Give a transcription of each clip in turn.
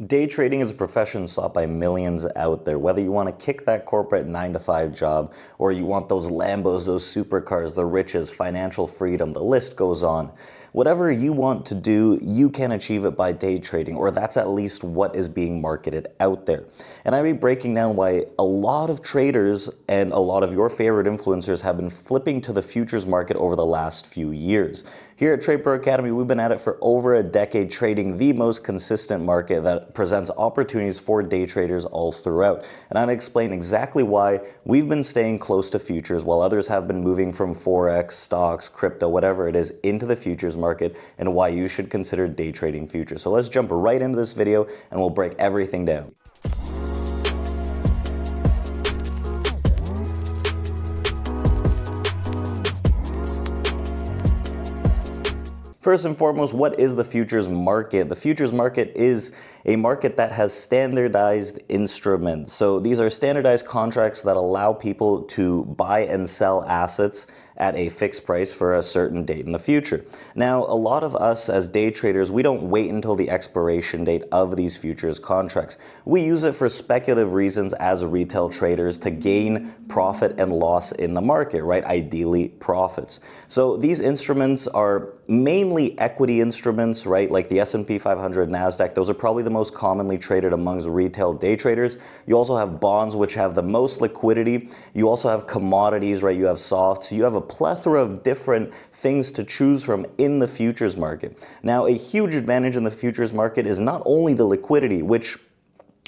Day trading is a profession sought by millions out there. Whether you want to kick that corporate 9-to-5 job, or you want those Lambos, those supercars, the riches, financial freedom, the list goes on. Whatever you want to do, you can achieve it by day trading, or that's at least what is being marketed out there. And I'll be breaking down why a lot of traders and a lot of your favorite influencers have been flipping to the futures market over the last few years. Here at TRADEPRO Academy, we've been at it for over a decade, trading the most consistent market that presents opportunities for day traders all throughout. And I'm going to explain exactly why we've been staying close to futures while others have been moving from Forex, stocks, crypto, whatever it is, into the futures market, and why you should consider day trading futures. So let's jump right into this video and we'll break everything down. First and foremost, what is the futures market? The futures market is a market that has standardized instruments. So these are standardized contracts that allow people to buy and sell assets at a fixed price for a certain date in the future. Now, a lot of us as day traders, we don't wait until the expiration date of these futures contracts. We use it for speculative reasons as retail traders to gain profit and loss in the market, right? Ideally, profits. So these instruments are mainly equity instruments, right? Like the S&P 500, NASDAQ, those are probably the most commonly traded amongst retail day traders. You also have bonds, which have the most liquidity. You also have commodities, right? You have softs. You have a plethora of different things to choose from in the futures market. Now, a huge advantage in the futures market is not only the liquidity, which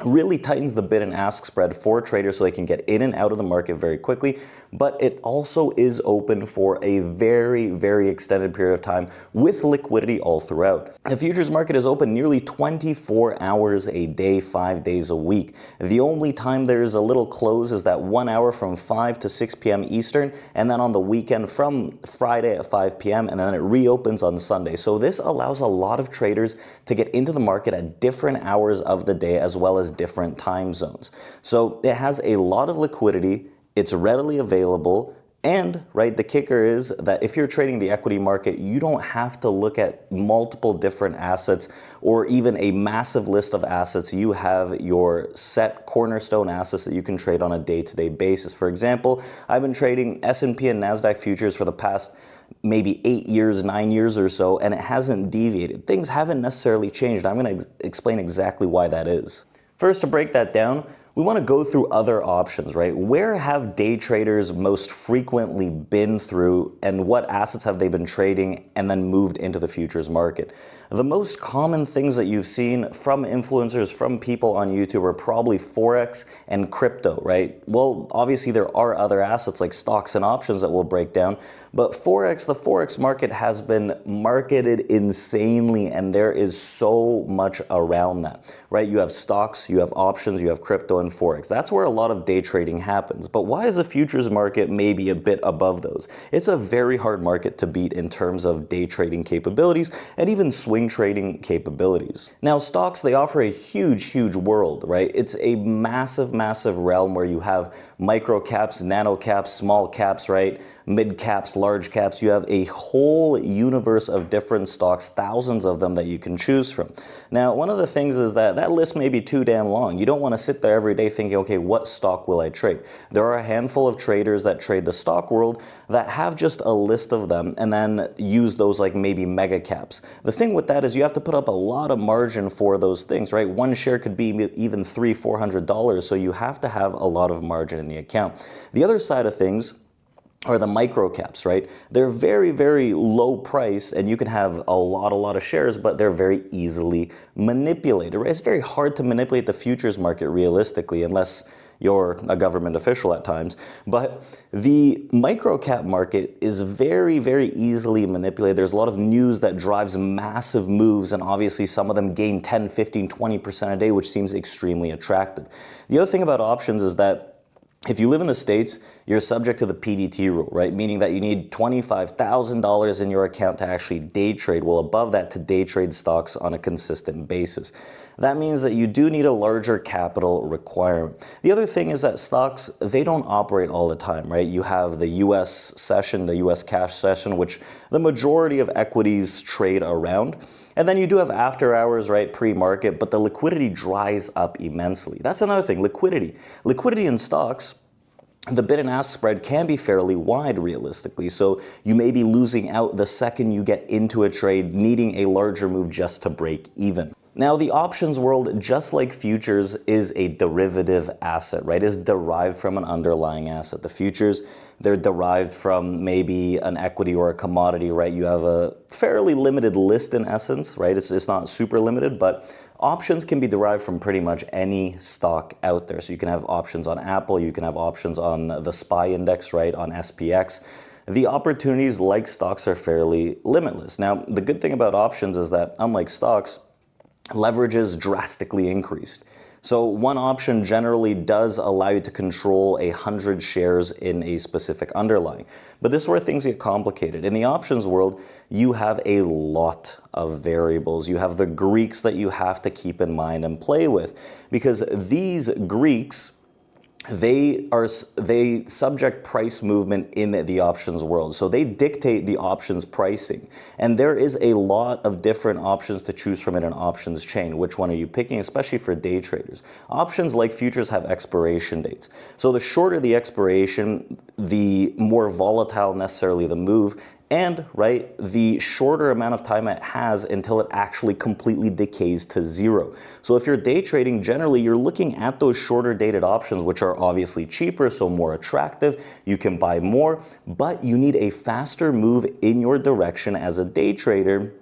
really tightens the bid and ask spread for traders so they can get in and out of the market very quickly, but it also is open for a very, very extended period of time with liquidity all throughout. The futures market is open nearly 24 hours a day, 5 days a week. The only time there is a little close is that 1 hour from 5 to 6 p.m. Eastern, and then on the weekend from Friday at 5 p.m., and then it reopens on Sunday. So this allows a lot of traders to get into the market at different hours of the day as well as different time zones. So it has a lot of liquidity, it's readily available, and right, the kicker is that if you're trading the equity market, you don't have to look at multiple different assets or even a massive list of assets. You have your set cornerstone assets that you can trade on a day-to-day basis. For example, I've been trading S&P and NASDAQ futures for the past maybe 8 years, 9 years or so, and it hasn't deviated. Things haven't necessarily changed. I'm going to explain exactly why that is. First, to break that down, we want to go through other options, right? Where have day traders most frequently been through, and what assets have they been trading and then moved into the futures market? The most common things that you've seen from influencers, from people on YouTube, are probably Forex and crypto, right? Well, obviously there are other assets like stocks and options that we'll break down, but Forex, the Forex market has been marketed insanely, and there is so much around that, right? You have stocks, you have options, you have crypto and Forex. That's where a lot of day trading happens. But why is the futures market maybe a bit above those? It's a very hard market to beat in terms of day trading capabilities and even swing trading capabilities. Now, stocks, they offer a huge world, right? It's a massive realm where you have micro caps, nano caps, small caps, right? Mid caps, large caps. You have a whole universe of different stocks, thousands of them that you can choose from. Now, one of the things is that that list may be too damn long. You don't want to sit there every day thinking, okay, what stock will I trade? There are a handful of traders that trade the stock world that have just a list of them and then use those like maybe mega caps. The thing with that is you have to put up a lot of margin for those things, right? One share could be even $300-400, so you have to have a lot of margin in the account. The other side of things are the micro caps, right? They're very low price, and you can have a lot of shares, but they're very easily manipulated, right? It's very hard to manipulate the futures market realistically, unless you're a government official at times. But the micro cap market is very easily manipulated. There's a lot of news that drives massive moves, and obviously some of them gain 10, 15, 20% a day, which seems extremely attractive. The other thing about options is that if you live in the States, you're subject to the PDT rule, right? Meaning that you need $25,000 in your account to actually day trade. Well, above that, to day trade stocks on a consistent basis. that means that you do need a larger capital requirement. The other thing is that stocks, they don't operate all the time, right? You have the US session, the US cash session, which the majority of equities trade around. And then you do have after hours, right, pre-market, but the liquidity dries up immensely. That's another thing, liquidity. Liquidity in stocks, the bid and ask spread can be fairly wide realistically, so you may be losing out the second you get into a trade, needing a larger move just to break even. Now, the options world, just like futures, is a derivative asset, right? Is derived from an underlying asset. The futures, they're derived from maybe an equity or a commodity, right? You have a fairly limited list in essence, right? It's not super limited, but options can be derived from pretty much any stock out there. So you can have options on Apple, you can have options on the SPY index, right? On SPX. The opportunities like stocks are fairly limitless. Now, the good thing about options is that unlike stocks, leverage is drastically increased. So one option generally does allow you to control 100 shares in a specific underlying. But this is where things get complicated. In the options world, you have a lot of variables. You have the Greeks that you have to keep in mind and play with, because these Greeks, they subject price movement in the options world. So they dictate the options pricing. And there is a lot of different options to choose from in an options chain. Which one are you picking, especially for day traders? Options like futures have expiration dates. So the shorter the expiration, the more volatile necessarily the move, and right, the shorter amount of time it has until it actually completely decays to zero. So if you're day trading, generally you're looking at those shorter dated options, which are obviously cheaper, so more attractive. You can buy more, but you need a faster move in your direction as a day trader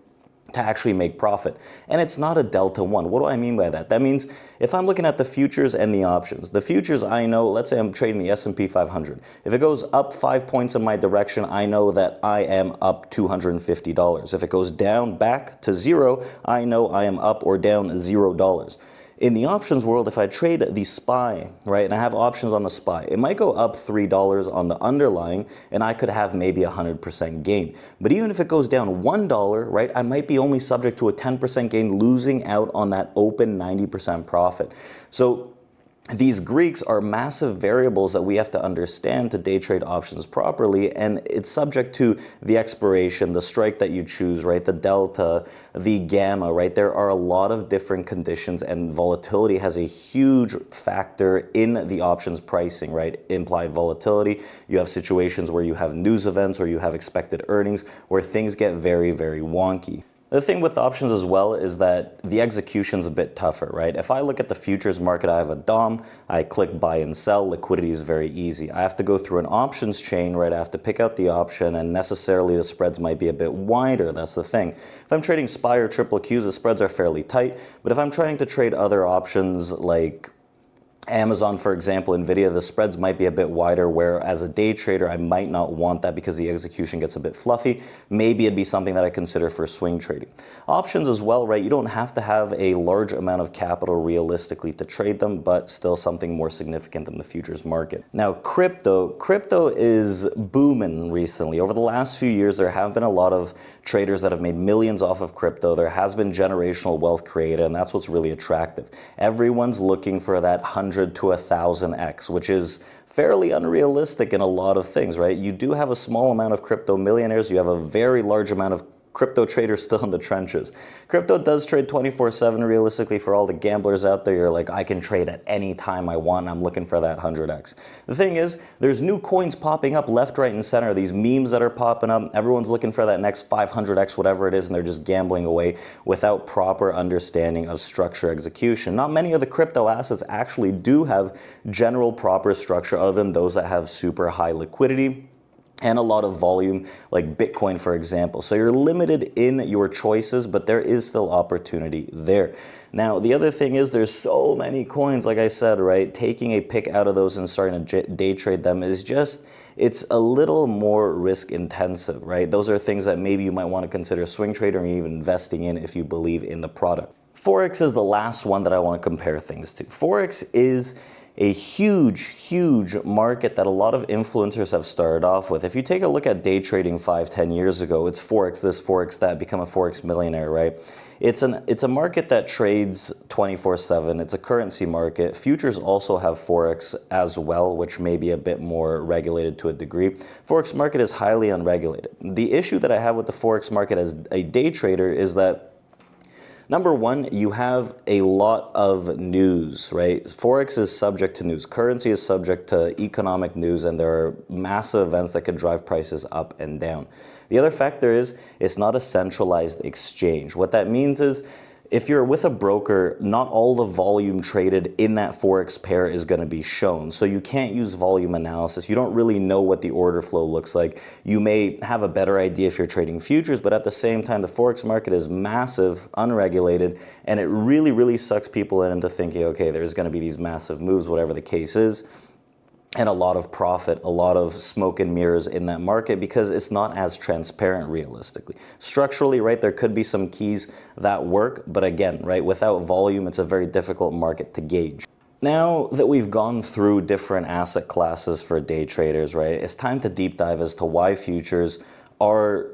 to actually make profit. And it's not a delta one. What do I mean by that? That means if I'm looking at the futures and the options, the futures, I know, let's say I'm trading the S&P 500. If it goes up 5 points in my direction, I know that I am up $250. If it goes down back to zero, I know I am up or down $0. In the options world, if I trade the SPY, right, and I have options on the SPY, it might go up $3 on the underlying, and I could have maybe 100% gain. But even if it goes down $1, right, I might be only subject to a 10% gain, losing out on that open 90% profit. So these Greeks are massive variables that we have to understand to day trade options properly, and it's subject to the expiration, the strike that you choose, right, the delta, the gamma, right? There are a lot of different conditions, and volatility has a huge factor in the options pricing, right? Implied volatility. You have situations where you have news events or you have expected earnings where things get very, very wonky. The thing with options as well is that the execution's a bit tougher, right? If I look at the futures market, I have a DOM, I click buy and sell, liquidity is very easy. I have to go through an options chain, right? I have to pick out the option, and necessarily the spreads might be a bit wider, that's the thing. If I'm trading SPY or triple Qs, the spreads are fairly tight, but if I'm trying to trade other options like Amazon, for example, Nvidia, the spreads might be a bit wider, where as a day trader, I might not want that because the execution gets a bit fluffy. Maybe it'd be something that I consider for swing trading. Options as well, right? You don't have to have a large amount of capital realistically to trade them, but still something more significant than the futures market. Now, crypto is booming recently. Over the last few years, there have been a lot of traders that have made millions off of crypto. There has been generational wealth created, and that's what's really attractive. Everyone's looking for that 100 to 1,000x, which is fairly unrealistic in a lot of things, right? You do have a small amount of crypto millionaires. You have a very large amount of crypto traders still in the trenches. Crypto does trade 24/7 realistically. For all the gamblers out there, you're like, I can trade at any time I want. I'm looking for that 100x. The thing is, there's new coins popping up left, right, and center. These memes that are popping up, everyone's looking for that next 500x, whatever it is, and they're just gambling away without proper understanding of structure execution. Not many of the crypto assets actually do have general proper structure other than those that have super high liquidity and a lot of volume, like Bitcoin, for example. So you're limited in your choices, but there is still opportunity there. Now, the other thing is there's so many coins, like I said, right? Taking a pick out of those and starting to day trade them is just, it's a little more risk intensive, right? Those are things that maybe you might want to consider swing trading or even investing in if you believe in the product. Forex is the last one that I want to compare things to. Forex is a huge market that a lot of influencers have started off with. If you take a look at day trading 5-10 years ago, it's Forex this, Forex that, become a Forex millionaire, right? It's a market that trades 24/7. It's a currency market. Futures also have Forex as well, which may be a bit more regulated to a degree. Forex market is highly unregulated. The issue that I have with the Forex market as a day trader is that number one, you have a lot of news, right? Forex is subject to news. Currency is subject to economic news, and there are massive events that could drive prices up and down. The other factor is it's not a centralized exchange. What that means is if you're with a broker, not all the volume traded in that Forex pair is going to be shown. So you can't use volume analysis. You don't really know what the order flow looks like. You may have a better idea if you're trading futures, but at the same time, the Forex market is massive, unregulated, and it really, really sucks people into thinking, okay, there's going to be these massive moves, whatever the case is, and a lot of profit, a lot of smoke and mirrors in that market because it's not as transparent realistically. Structurally, right, there could be some keys that work, but again, right, without volume, it's a very difficult market to gauge. Now that we've gone through different asset classes for day traders, right, it's time to deep dive as to why futures are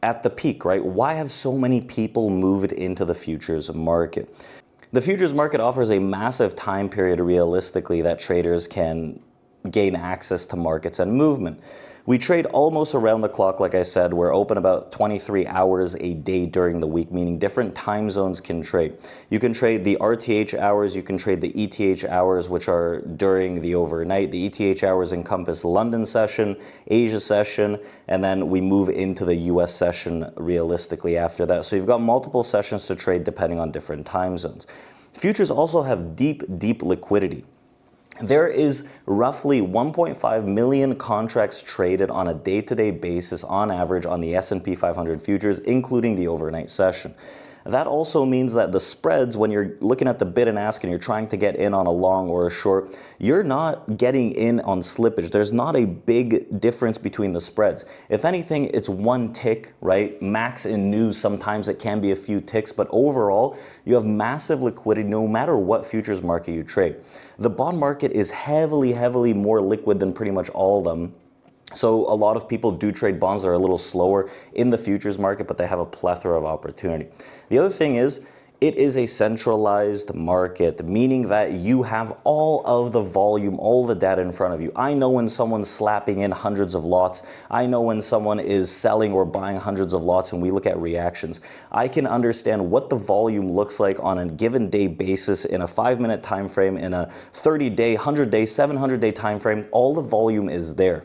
at the peak, right? Why have so many people moved into the futures market? The futures market offers a massive time period realistically that traders can gain access to markets and movement. We trade almost around the clock, like I said. We're open about 23 hours a day during the week, meaning different time zones can trade. You can trade the RTH hours, you can trade the ETH hours, which are during the overnight. The ETH hours encompass London session, Asia session, and then we move into the US session realistically after that. So you've got multiple sessions to trade depending on different time zones. Futures also have deep liquidity. There is roughly 1.5 million contracts traded on a day-to-day basis on average on the S&P 500 futures, including the overnight session. That also means that the spreads, when you're looking at the bid and ask and you're trying to get in on a long or a short, you're not getting in on slippage. There's not a big difference between the spreads. If anything, it's one tick, right? Max in news, sometimes it can be a few ticks, but overall, you have massive liquidity no matter what futures market you trade. The bond market is heavily more liquid than pretty much all of them. So a lot of people do trade bonds that are a little slower in the futures market, but they have a plethora of opportunity. The other thing is, it is a centralized market, meaning that you have all of the volume, all the data in front of you. I know when someone's slapping in hundreds of lots. I know when someone is selling or buying hundreds of lots, and we look at reactions. I can understand what the volume looks like on a given day basis in a 5-minute time frame, in a 30-day, 100-day, 700-day time frame. All the volume is there.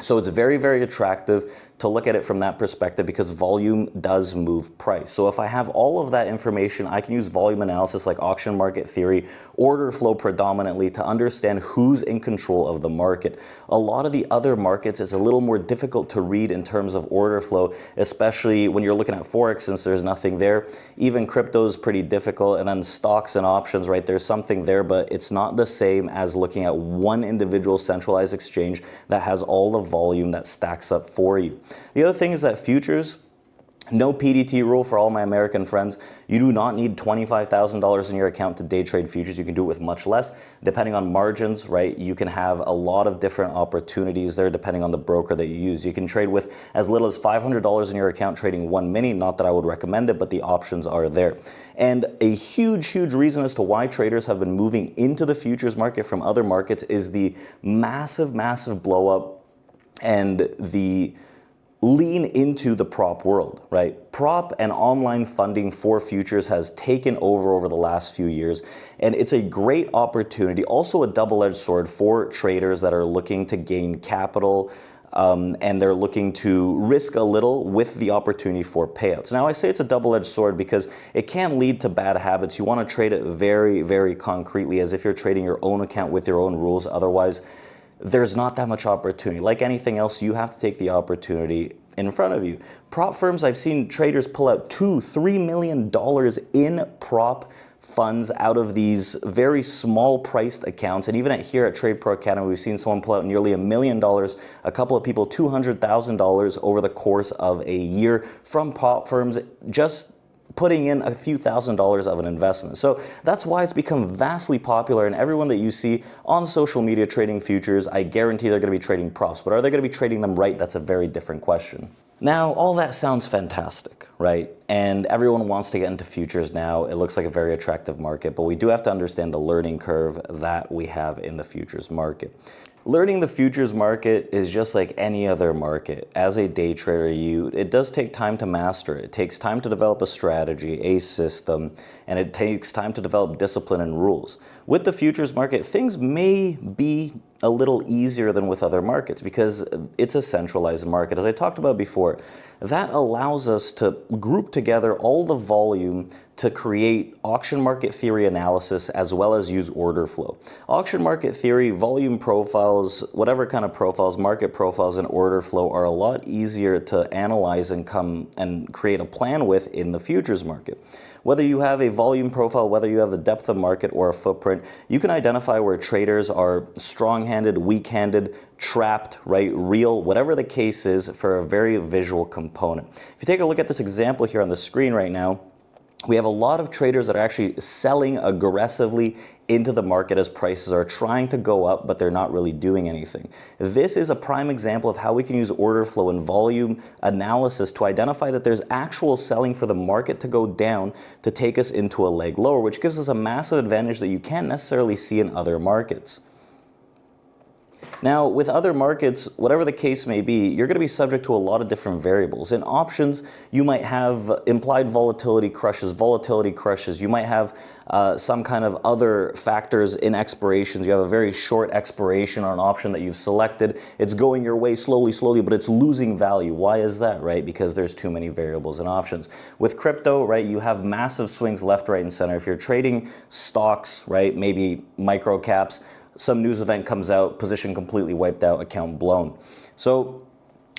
So it's very attractive to look at it from that perspective because volume does move price. So if I have all of that information, I can use volume analysis like auction market theory, order flow predominantly to understand who's in control of the market. A lot of the other markets is a little more difficult to read in terms of order flow, especially when you're looking at Forex since there's nothing there. Even crypto is pretty difficult, and then stocks and options, right? There's something there, but it's not the same as looking at one individual centralized exchange that has all the volume that stacks up for you. The other thing is that futures, no PDT rule for all my American friends. You do not need $25,000 in your account to day trade futures. You can do it with much less. Depending on margins, right, you can have a lot of different opportunities there depending on the broker that you use. You can trade with as little as $500 in your account trading 1 mini. Not that I would recommend it, but the options are there. And a huge reason as to why traders have been moving into the futures market from other markets is the massive blow up and the lean into the prop world, right? Prop and online funding for futures has taken over the last few years, and it's a great opportunity, also a double-edged sword for traders that are looking to gain capital and they're looking to risk a little with the opportunity for payouts. Now, I say it's a double-edged sword because it can lead to bad habits. You want to trade it very concretely as if you're trading your own account with your own rules. Otherwise, there's not that much opportunity. Like anything else, you have to take the opportunity in front of you. Prop firms, I've seen traders pull out $2-3 million in prop funds out of these very small priced accounts. And even here at TRADEPRO Academy, we've seen someone pull out nearly $1 million, a couple of people $200,000 over the course of a year from prop firms, just putting in a few $1,000s of an investment. So that's why it's become vastly popular, and everyone that you see on social media trading futures, I guarantee they're going to be trading props. But are they going to be trading them right? That's a very different question. Now, all that sounds fantastic, right? right? And everyone wants to get into futures now. It looks like a very attractive market, but we do have to understand the learning curve that we have in the futures market. Learning the futures market is just like any other market. As a day trader, it does take time to master it. It takes time to develop a strategy, a system, and it takes time to develop discipline and rules. With the futures market, things may be a little easier than with other markets because it's a centralized market. As I talked about before, that allows us to group together all the volume to create auction market theory analysis as well as use order flow. Auction market theory, volume profiles, whatever kind of profiles, market profiles, and order flow are a lot easier to analyze and come and create a plan with in the futures market. Whether you have a volume profile, whether you have the depth of market or a footprint, you can identify where traders are strong-handed, weak-handed, trapped, right, real, whatever the case is for a very visual component. If you take a look at this example here on the screen right now, we have a lot of traders that are actually selling aggressively into the market as prices are trying to go up, but they're not really doing anything. This is a prime example of how we can use order flow and volume analysis to identify that there's actual selling for the market to go down to take us into a leg lower, which gives us a massive advantage that you can't necessarily see in other markets. Now, with other markets, whatever the case may be, you're going to be subject to a lot of different variables. In options, you might have implied volatility crushes. You might have some kind of other factors in expirations. You have a very short expiration on an option that you've selected. It's going your way slowly, but it's losing value. Why is that, right? Because there's too many variables in options. With crypto, right, you have massive swings left, right, and center. If you're trading stocks, right, maybe micro caps, some news event comes out, position completely wiped out, account blown. So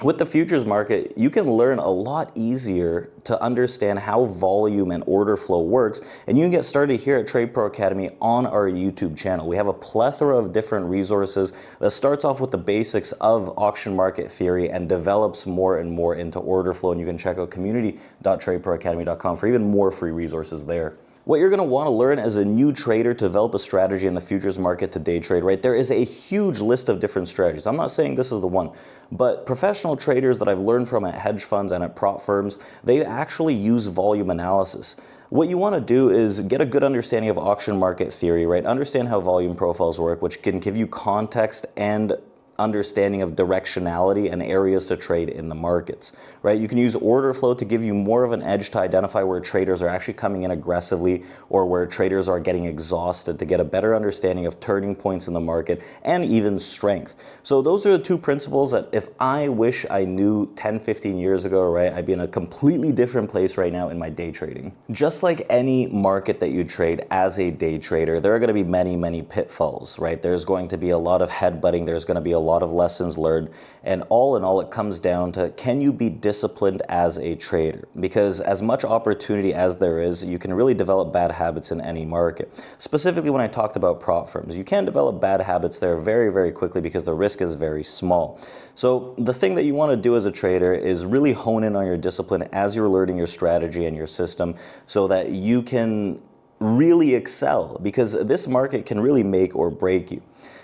with the futures market, you can learn a lot easier to understand how volume and order flow works, and you can get started here at TRADEPRO Academy on our YouTube channel. We have a plethora of different resources that starts off with the basics of auction market theory and develops more and more into order flow, and you can check out community.tradeproacademy.com for even more free resources there. What you're going to want to learn as a new trader to develop a strategy in the futures market to day trade, right? There is a huge list of different strategies. I'm not saying this is the one, but professional traders that I've learned from at hedge funds and at prop firms, they actually use volume analysis. What you want to do is get a good understanding of auction market theory, right? Understand how volume profiles work, which can give you context and understanding of directionality and areas to trade in the markets, right? You can use order flow to give you more of an edge to identify where traders are actually coming in aggressively or where traders are getting exhausted to get a better understanding of turning points in the market and even strength. So those are the two principles that if I wish I knew 10, 15 years ago, right, I'd be in a completely different place right now in my day trading. Just like any market that you trade as a day trader, there are going to be many pitfalls, right? There's going to be a lot of headbutting. There's going to be a lot of lessons learned, and all in all it comes down to, can you be disciplined as a trader? Because as much opportunity as there is, you can really develop bad habits in any market. Specifically when I talked about prop firms, you can develop bad habits there very quickly because the risk is very small. So the thing that you want to do as a trader is really hone in on your discipline as you're learning your strategy and your system so that you can really excel, because this market can really make or break you.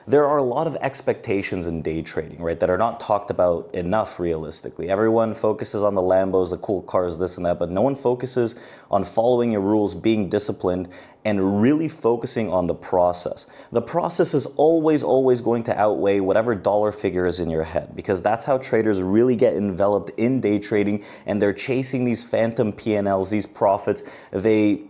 There are a lot of expectations in day trading, right, that are not talked about enough realistically. Everyone focuses on the Lambos, the cool cars, this and that, but no one focuses on following your rules, being disciplined, and really focusing on the process. The process is always going to outweigh whatever dollar figure is in your head, because that's how traders really get enveloped in day trading, and they're chasing these phantom P&Ls, these profits. They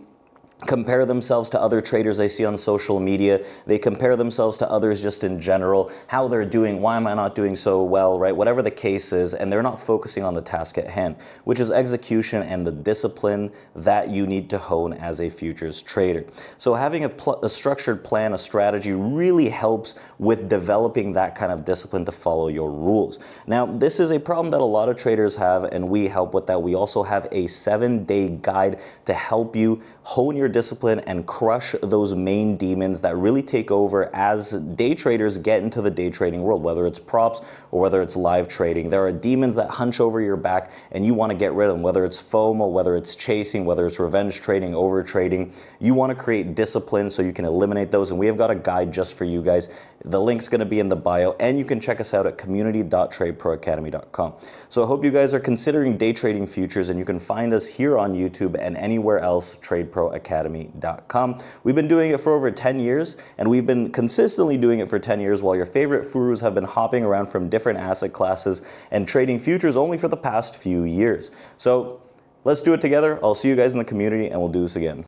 compare themselves to other traders they see on social media. They compare themselves to others just in general, how they're doing, why am I not doing so well, right? Whatever the case is, and they're not focusing on the task at hand, which is execution and the discipline that you need to hone as a futures trader. So having a structured plan, a strategy really helps with developing that kind of discipline to follow your rules. Now, this is a problem that a lot of traders have, and we help with that. We also have a 7-day guide to help you hone your discipline and crush those main demons that really take over as day traders get into the day trading world, whether it's props or whether it's live trading. There are demons that hunch over your back and you want to get rid of them, whether it's FOMO, whether it's chasing, whether it's revenge trading, over trading. You want to create discipline so you can eliminate those, and we have got a guide just for you guys. The link's going to be in the bio, and you can check us out at community.tradeproacademy.com. So I hope you guys are considering day trading futures, and you can find us here on YouTube and anywhere else, tradeproacademy.com. We've been doing it for over 10 years, and we've been consistently doing it for 10 years while your favorite furus have been hopping around from different asset classes and trading futures only for the past few years. So let's do it together. I'll see you guys in the community, and we'll do this again.